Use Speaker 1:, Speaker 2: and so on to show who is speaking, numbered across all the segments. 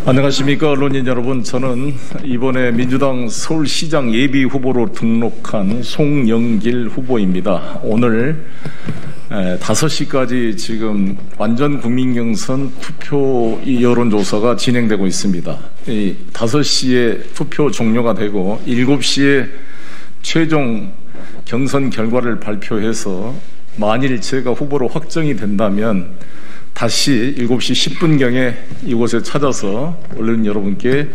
Speaker 1: 안녕하십니까 언론인 여러분. 저는 이번에 민주당 서울시장 예비후보로 등록한 송영길 후보입니다. 오늘 5시까지 지금 완전 국민경선 투표 여론조사가 진행되고 있습니다. 5시에 투표 종료가 되고 7시에 최종 경선 결과를 발표해서 만일 제가 후보로 확정이 된다면 다시 7시 10분경에 이곳에 찾아서 언론 여러분께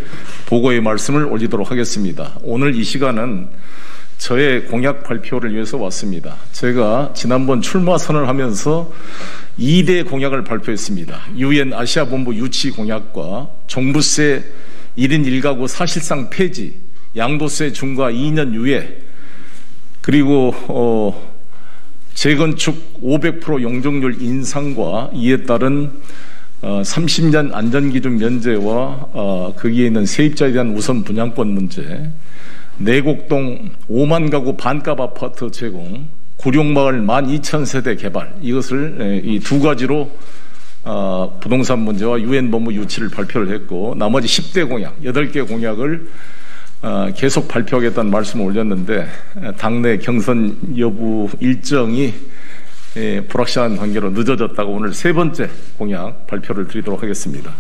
Speaker 1: 보고의 말씀을 올리도록 하겠습니다. 오늘 이 시간은 저의 공약 발표를 위해서 왔습니다. 제가 지난번 출마 선언을 하면서 2대 공약을 발표했습니다. UN 아시아본부 유치 공약과 종부세 1인 1가구 사실상 폐지, 양도세 중과 2년 유예, 그리고 재건축 500% 용적률 인상과 이에 따른 30년 안전기준 면제와 거기에 있는 세입자에 대한 우선 분양권 문제, 내곡동 5만 가구 반값 아파트 제공, 구룡마을 12,000세대 개발, 이것을 이 두 가지로 부동산 문제와 UN 법무 유치를 발표를 했고, 나머지 10대 공약, 8개 공약을 계속 발표하겠다는 말씀을 올렸는데 당내 경선 여부 일정이 불확실한 관계로 늦어졌다고 오늘 3번째 공약 발표를 드리도록 하겠습니다.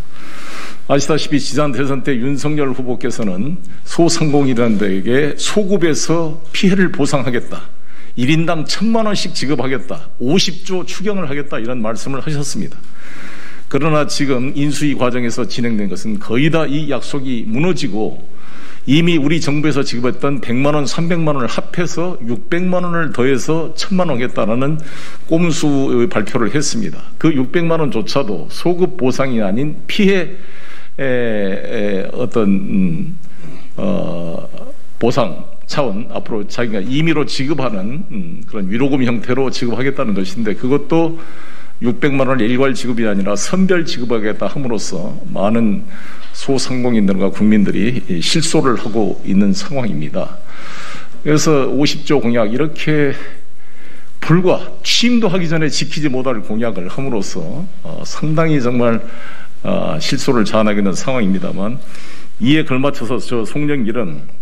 Speaker 1: 아시다시피 지난 대선 때 윤석열 후보께서는 소상공인이라는 데에게 소급해서 피해를 보상하겠다, 1인당 1,000만 원씩 지급하겠다, 50조 추경을 하겠다, 이런 말씀을 하셨습니다. 그러나 지금 인수위 과정에서 진행된 것은 거의 다 이 약속이 무너지고 이미 우리 정부에서 지급했던 100만 원, 300만 원을 합해서 600만 원을 더해서 1,000만 원 하겠다는 꼼수 발표를 했습니다. 그 600만 원조차도 소급 보상이 아닌 피해 보상 차원, 앞으로 자기가 임의로 지급하는 그런 위로금 형태로 지급하겠다는 것인데, 그것도 600만 원을 일괄 지급이 아니라 선별 지급하겠다 함으로써 많은 소상공인들과 국민들이 실소를 하고 있는 상황입니다. 그래서 50조 공약, 이렇게 불과 취임도 하기 전에 지키지 못할 공약을 함으로써 상당히 정말 실소를 자아나게 된 상황입니다만, 이에 걸맞춰서 저 송영길은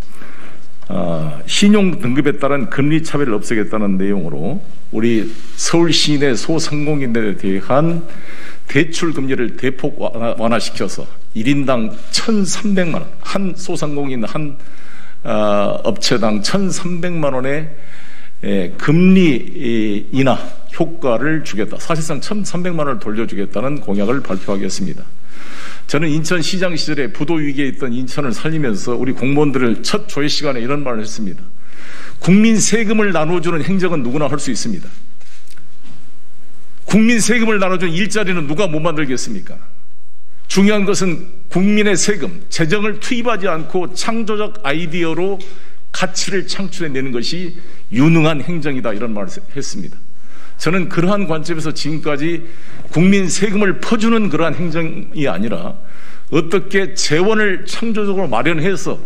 Speaker 1: 신용 등급에 따른 금리 차별을 없애겠다는 내용으로 우리 서울 시내 소상공인들에 대한 대출 금리를 대폭 완화시켜서 1인당 1,300만 원, 한 소상공인 한 업체당 1,300만 원의 금리 인하 효과를 주겠다, 사실상 1,300만 원을 돌려주겠다는 공약을 발표하겠습니다. 저는 인천시장 시절에 부도 위기에 있던 인천을 살리면서 우리 공무원들을 첫 조회 시간에 이런 말을 했습니다. 국민 세금을 나눠주는 행정은 누구나 할 수 있습니다. 국민 세금을 나눠주는 일자리는 누가 못 만들겠습니까? 중요한 것은 국민의 세금, 재정을 투입하지 않고 창조적 아이디어로 가치를 창출해내는 것이 유능한 행정이다, 이런 말을 했습니다. 저는 그러한 관점에서 지금까지 국민 세금을 퍼주는 그러한 행정이 아니라 어떻게 재원을 창조적으로 마련해서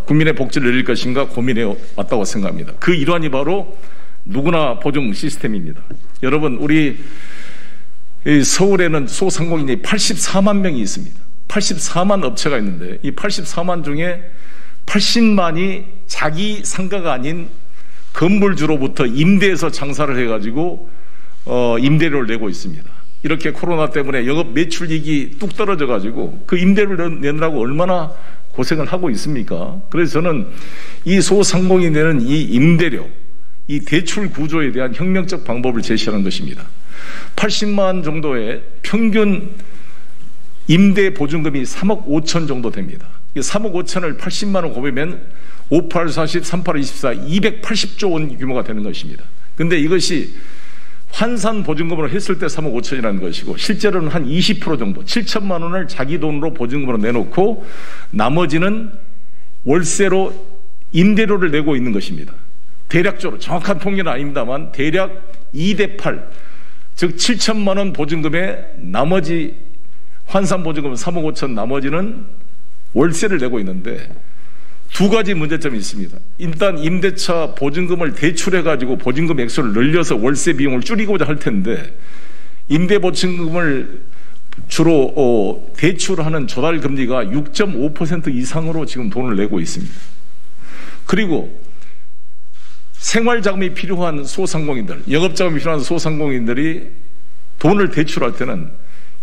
Speaker 1: 국민의 복지를 늘릴 것인가 고민해 왔다고 생각합니다. 그 일환이 바로 누구나 보증 시스템입니다. 여러분, 우리 서울에는 소상공인이 84만 명이 있습니다. 84만 업체가 있는데 이 84만 중에 80만이 자기 상가가 아닌 건물주로부터 임대해서 장사를 해가지고 임대료를 내고 있습니다. 이렇게 코로나 때문에 영업 매출이익이 뚝 떨어져가지고 그 임대료를 내느라고 얼마나 고생을 하고 있습니까? 그래서 저는 이 소상공인이 내는 이 임대료, 이 대출 구조에 대한 혁명적 방법을 제시하는 것입니다. 80만 정도의 평균 임대 보증금이 3억 5천 정도 됩니다. 3억 5천을 80만 원 곱하면 58, 40, 38, 24, 280조 원 규모가 되는 것입니다. 근데 이것이 환산 보증금으로 했을 때 3억 5천이라는 것이고, 실제로는 한 20% 정도, 7천만 원을 자기 돈으로 보증금으로 내놓고 나머지는 월세로 임대료를 내고 있는 것입니다. 대략적으로, 정확한 통계는 아닙니다만 대략 2대8, 즉 7천만 원 보증금에 나머지 환산 보증금은 3억 5천, 나머지는 월세를 내고 있는데 두 가지 문제점이 있습니다. 일단 임대차 보증금을 대출해가지고 보증금 액수를 늘려서 월세 비용을 줄이고자 할 텐데, 임대 보증금을 주로 대출하는 조달 금리가 6.5% 이상으로 지금 돈을 내고 있습니다. 그리고 생활자금이 필요한 소상공인들, 영업자금이 필요한 소상공인들이 돈을 대출할 때는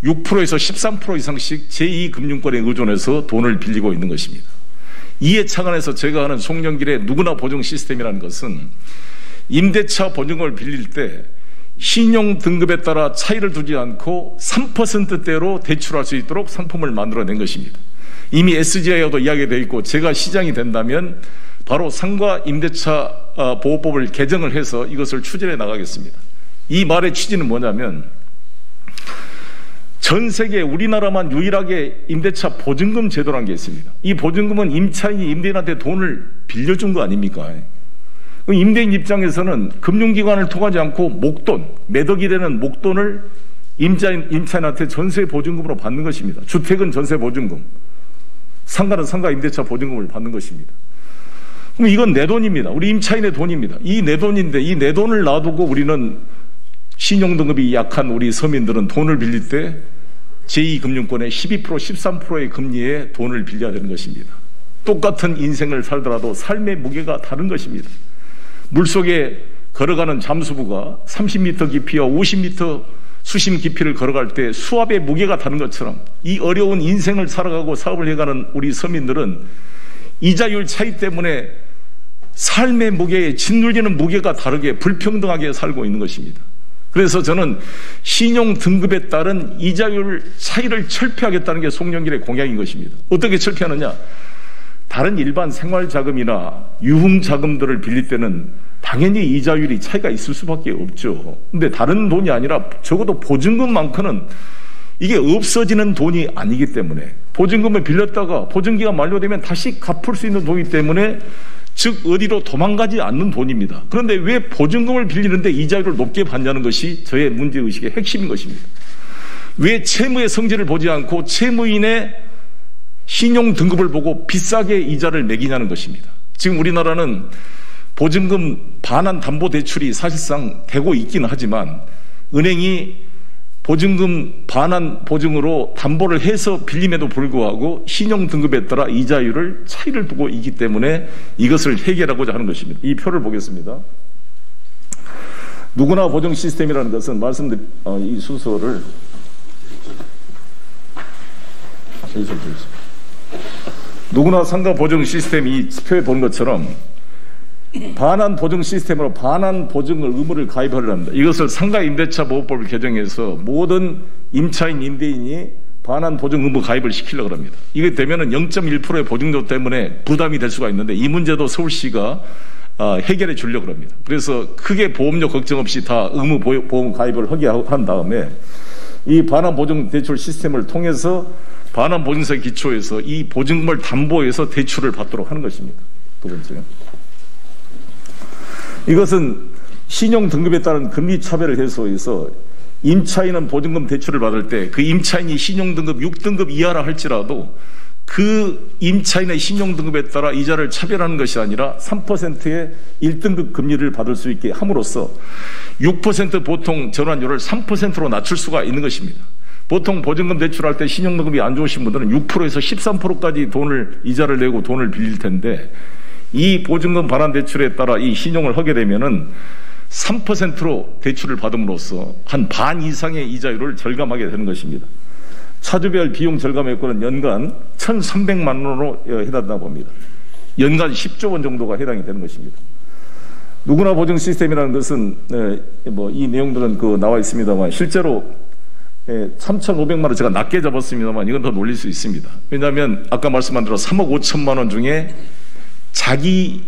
Speaker 1: 6%에서 13% 이상씩 제2금융권에 의존해서 돈을 빌리고 있는 것입니다. 이에 착안해서 제가 하는 송영길의 누구나 보증 시스템이라는 것은 임대차 보증금을 빌릴 때 신용 등급에 따라 차이를 두지 않고 3%대로 대출할 수 있도록 상품을 만들어낸 것입니다. 이미 SGI와도 이야기되어 있고 제가 시장이 된다면 바로 상가 임대차 보호법을 개정을 해서 이것을 추진해 나가겠습니다. 이 말의 취지는 뭐냐면 전 세계 우리나라만 유일하게 임대차 보증금 제도라는 게 있습니다. 이 보증금은 임차인이 임대인한테 돈을 빌려준 거 아닙니까? 임대인 입장에서는 금융기관을 통하지 않고 목돈, 몇 억이 되는 목돈을 임차인한테 전세 보증금으로 받는 것입니다. 주택은 전세 보증금, 상가는 상가 임대차 보증금을 받는 것입니다. 그럼 이건 내 돈입니다. 우리 임차인의 돈입니다. 이 내 돈인데 이 내 돈을 놔두고 우리는 신용등급이 약한 우리 서민들은 돈을 빌릴 때 제2금융권의 12%, 13%의 금리에 돈을 빌려야 되는 것입니다. 똑같은 인생을 살더라도 삶의 무게가 다른 것입니다. 물속에 걸어가는 잠수부가 30m 깊이와 50m 수심 깊이를 걸어갈 때 수압의 무게가 다른 것처럼 이 어려운 인생을 살아가고 사업을 해가는 우리 서민들은 이자율 차이 때문에 삶의 무게에 짓눌리는 무게가 다르게 불평등하게 살고 있는 것입니다. 그래서 저는 신용 등급에 따른 이자율 차이를 철폐하겠다는 게 송영길의 공약인 것입니다. 어떻게 철폐하느냐? 다른 일반 생활자금이나 유흥자금들을 빌릴 때는 당연히 이자율이 차이가 있을 수밖에 없죠. 근데 다른 돈이 아니라 적어도 보증금만큼은 이게 없어지는 돈이 아니기 때문에 보증금을 빌렸다가 보증기간 만료되면 다시 갚을 수 있는 돈이기 때문에 즉 어디로 도망가지 않는 돈입니다. 그런데 왜 보증금을 빌리는데 이자율을 높게 받냐는 것이 저의 문제의식의 핵심인 것입니다. 왜 채무의 성질을 보지 않고 채무인의 신용 등급을 보고 비싸게 이자를 매기냐는 것입니다. 지금 우리나라는 보증금 반환 담보 대출이 사실상 되고 있기는 하지만 은행이 보증금 반환 보증으로 담보를 해서 빌림에도 불구하고 신용 등급에 따라 이자율을 차이를 두고 있기 때문에 이것을 해결하고자 하는 것입니다. 이 표를 보겠습니다. 누구나 보증 시스템이라는 것은 말씀드린 이 순서를 누구나 상가 보증 시스템 이 표에 본 것처럼 반환 보증 시스템으로 반환 보증을 의무를 가입하려 합니다. 이것을 상가 임대차 보호법을 개정해서 모든 임차인 임대인이 반환 보증 의무 가입을 시키려고 합니다. 이게 되면은 0.1%의 보증료 때문에 부담이 될 수가 있는데 이 문제도 서울시가 해결해 주려고 합니다. 그래서 크게 보험료 걱정 없이 다 의무 보험 가입을 하게 한 다음에 이 반환 보증 대출 시스템을 통해서 반환 보증서에 기초해서 이 보증금을 담보해서 대출을 받도록 하는 것입니다. 두 번째는 이것은 신용 등급에 따른 금리 차별을 해소해서 임차인은 보증금 대출을 받을 때 그 임차인이 신용 등급 6등급 이하라 할지라도 그 임차인의 신용 등급에 따라 이자를 차별하는 것이 아니라 3%의 1등급 금리를 받을 수 있게 함으로써 6% 보통 전환율을 3%로 낮출 수가 있는 것입니다. 보통 보증금 대출할 때 신용 등급이 안 좋으신 분들은 6%에서 13%까지 이자를 내고 돈을 빌릴 텐데 이 보증금 반환 대출에 따라 이 신용을 하게 되면은 3%로 대출을 받음으로써 한 반 이상의 이자율을 절감하게 되는 것입니다. 차주별 비용 절감 효과는 연간 1,300만 원으로 해당된다고 봅니다. 연간 10조 원 정도가 해당이 되는 것입니다. 누구나 보증 시스템이라는 것은 이 내용들은 나와 있습니다만 실제로 3,500만 원 제가 낮게 잡았습니다만 이건 더 놀릴 수 있습니다. 왜냐하면 아까 말씀한 대로 3억 5천만 원 중에 자기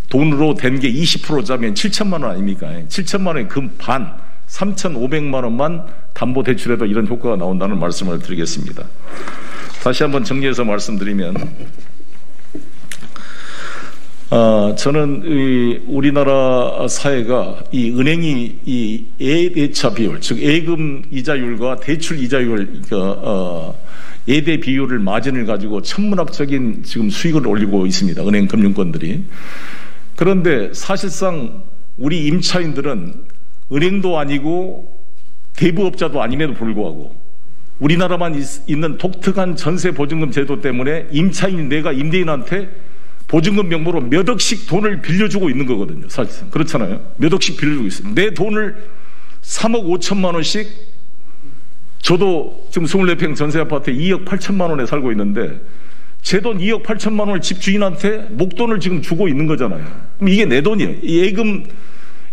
Speaker 1: 돈으로 된 게 20%짜면 7천만 원 아닙니까? 7천만 원의 그 반 3,500만 원만 담보 대출해도 이런 효과가 나온다는 말씀을 드리겠습니다. 다시 한번 정리해서 말씀드리면 저는 우리나라 사회가 이 은행이 이 예대차 비율, 즉 예금 이자율과 대출 이자율, 예대 비율을 마진을 가지고 천문학적인 지금 수익을 올리고 있습니다. 은행 금융권들이. 그런데 사실상 우리 임차인들은 은행도 아니고 대부업자도 아님에도 불구하고 우리나라만 있는 독특한 전세보증금 제도 때문에 임차인 내가 임대인한테 보증금 명목으로 몇 억씩 돈을 빌려주고 있는 거거든요. 사실상 그렇잖아요. 몇 억씩 빌려주고 있어요. 내 돈을 3억 5천만 원씩, 저도 지금 24평 전세아파트에 2억 8천만 원에 살고 있는데 제 돈 2억 8천만 원을 집주인한테 목돈을 지금 주고 있는 거잖아요. 그럼 이게 내 돈이에요.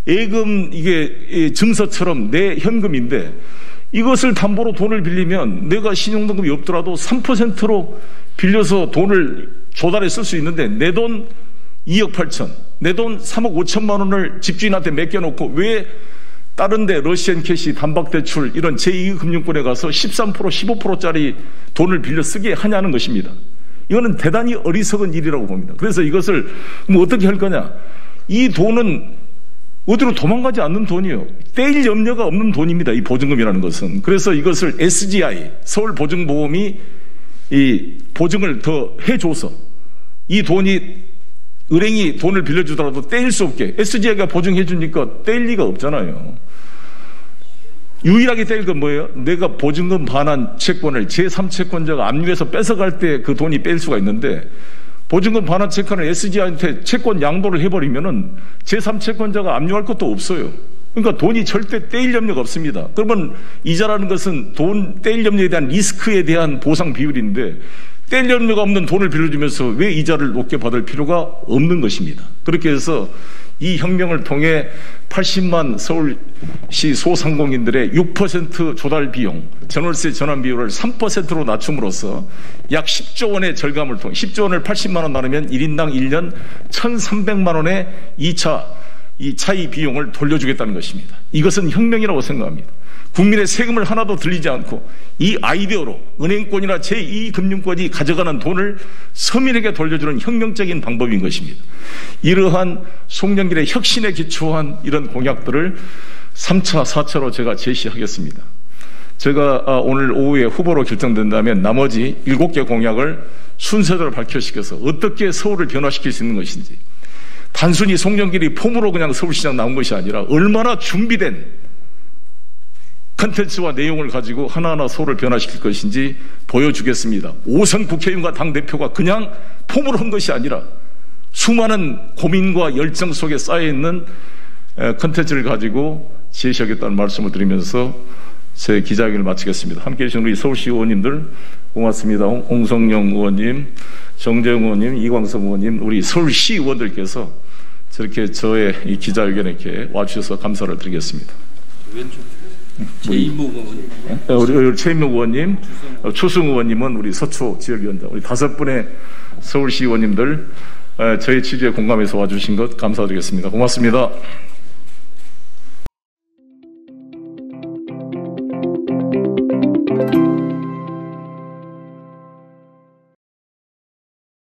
Speaker 1: 예금 이게 증서처럼 내 현금인데, 이것을 담보로 돈을 빌리면 내가 신용등급이 없더라도 3%로 빌려서 돈을 조달해 쓸 수 있는데, 내 돈 2억 8천, 내 돈 3억 5천만 원을 집주인한테 맡겨놓고 왜 다른 데 러시안 캐시, 단박대출 이런 제2금융권에 가서 13%, 15%짜리 돈을 빌려 쓰게 하냐는 것입니다. 이거는 대단히 어리석은 일이라고 봅니다. 그래서 이것을 뭐 어떻게 할 거냐. 이 돈은 어디로 도망가지 않는 돈이에요. 떼일 염려가 없는 돈입니다. 이 보증금이라는 것은. 그래서 이것을 SGI, 서울보증보험이 이 보증을 더 해줘서 이 돈이, 은행이 돈을 빌려주더라도 떼일 수 없게 SGI가 보증해 주니까 떼일 리가 없잖아요. 유일하게 떼일 건 뭐예요? 내가 보증금 반환 채권을 제3채권자가 압류해서 뺏어갈 때 그 돈이 뺄 수가 있는데, 보증금 반환 채권을 SGI한테 채권 양도를 해버리면은 제3채권자가 압류할 것도 없어요. 그러니까 돈이 절대 떼일 염려가 없습니다. 그러면 이자라는 것은 돈 떼일 염려에 대한 리스크에 대한 보상 비율인데, 떼일 염려가 없는 돈을 빌려주면서 왜 이자를 높게 받을 필요가 없는 것입니다. 그렇게 해서 이 혁명을 통해 80만 서울시 소상공인들의 6% 조달 비용, 전월세 전환 비율을 3%로 낮춤으로써 약 10조 원의 절감을 통해, 10조 원을 80만 원 나누면 1인당 1년 1,300만 원의 2차 이 차이 비용을 돌려주겠다는 것입니다. 이것은 혁명이라고 생각합니다. 국민의 세금을 하나도 들리지 않고 이 아이디어로 은행권이나 제2금융권이 가져가는 돈을 서민에게 돌려주는 혁명적인 방법인 것입니다. 이러한 송영길의 혁신에 기초한 이런 공약들을 3차, 4차로 제가 제시하겠습니다. 제가 오늘 오후에 후보로 결정된다면 나머지 7개 공약을 순서대로 밝혀시켜서 어떻게 서울을 변화시킬 수 있는 것인지, 단순히 송영길이 폼으로 그냥 서울시장 나온 것이 아니라 얼마나 준비된 컨텐츠와 내용을 가지고 하나하나 서울을 변화시킬 것인지 보여주겠습니다. 5선 국회의원과 당대표가 그냥 폼으로 한 것이 아니라 수많은 고민과 열정 속에 쌓여있는 컨텐츠를 가지고 제시하겠다는 말씀을 드리면서 제 기자회견을 마치겠습니다. 함께해 주신 우리 서울시 의원님들 고맙습니다. 홍성영 의원님, 정재영 의원님, 이광섭 의원님, 우리 서울시 의원들께서 저렇게 저의 이 기자회견에 이렇게 와주셔서 감사를 드리겠습니다.
Speaker 2: 왼쪽 최인목 의원님,
Speaker 1: 우리 최인목 의원님, 추승 의원님은 우리 서초 지역위원장, 우리 5분의 서울시 의원님들 저희 취지에 공감해서 와주신 것 감사드리겠습니다. 고맙습니다.